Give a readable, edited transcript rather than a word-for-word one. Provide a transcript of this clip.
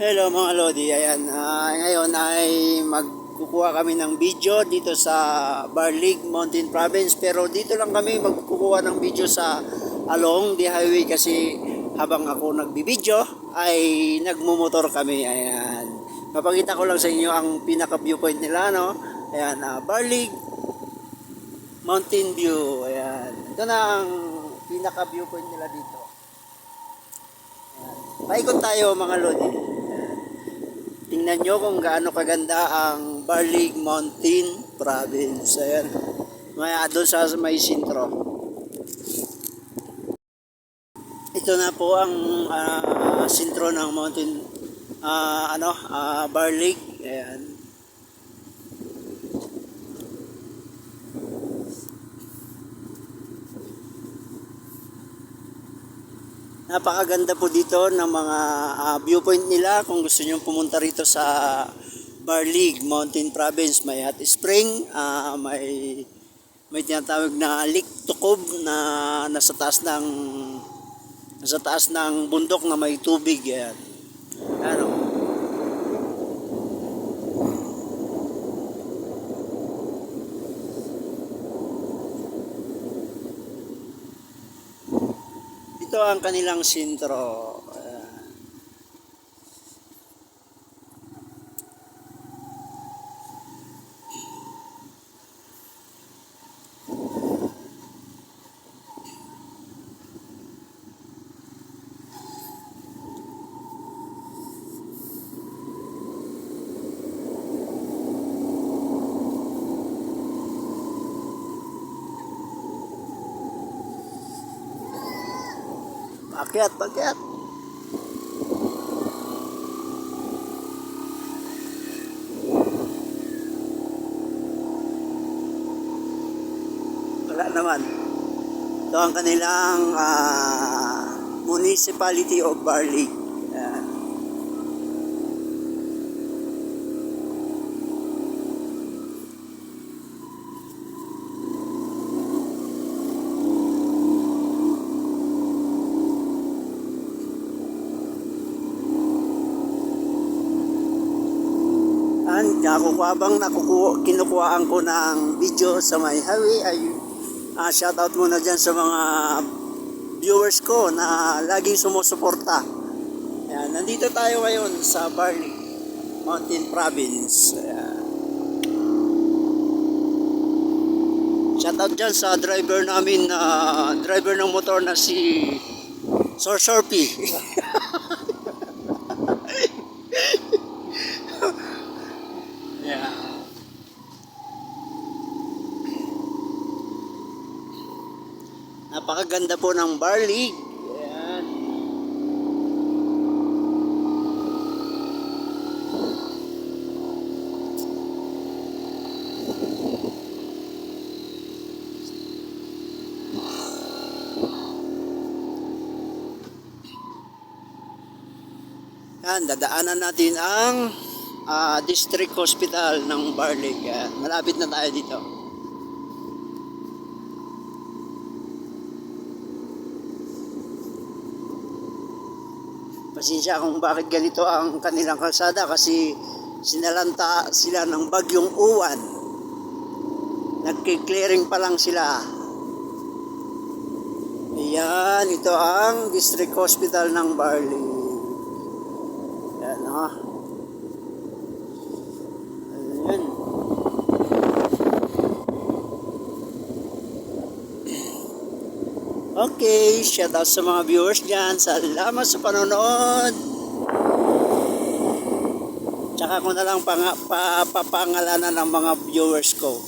Hello mga Lodi, ayan, ngayon ay magkukuha kami ng video dito sa Barlig Mountain Province, pero dito lang kami magkukuha ng video sa along the highway kasi habang ako nagbibideo ay nagmumotor kami. Ayan, mapakita ko lang sa inyo ang pinaka viewpoint nila, no? Ayan, Barlig Mountain View. Ayan, ito na ang pinaka viewpoint nila dito. Ayan, paikot tayo mga Lodi. Tingnan nyo kung gaano kaganda ang Barlig Mountain Province. Ayan. Maya doon sa may sintro. Ito na po ang sintro ng mountain Barlig. Ayan. Napakaganda po dito ng mga viewpoint nila. Kung gusto nyo pumunta rito sa Barlig Mountain Province, may hot spring, may tinatawag na Lake Tukob na nasa taas ng bundok na may tubig. Yan. Ano? Ito ang kanilang sintro. Pakyat. Wala naman. Ito ang kanilang Municipality of Barlig. Habang kinukuhaan ko ng video sa my highway ay shoutout muna dyan sa mga viewers ko na laging sumusuporta. Ayan, nandito tayo ngayon sa Barlig Mountain Province. Ayan. Shoutout dyan sa driver namin, driver ng motor na si Sir Sharpie. Napakaganda po ng Barlig. Ayan. Yan, dadaanan natin ang District Hospital ng Barlig. Ayan. Malapit na tayo dito. Pasensya kung bakit ganito ang kanilang kalsada kasi sinalanta sila ng bagyong uwan. Nagki-clearing pa lang sila. Ayan, ito ang District Hospital ng Barlig. Ayan, ha. Ayan. Okay, shout out sa mga viewers dyan. Salamat sa panonood. Tsaka ko na lang papangalanan ng mga viewers ko.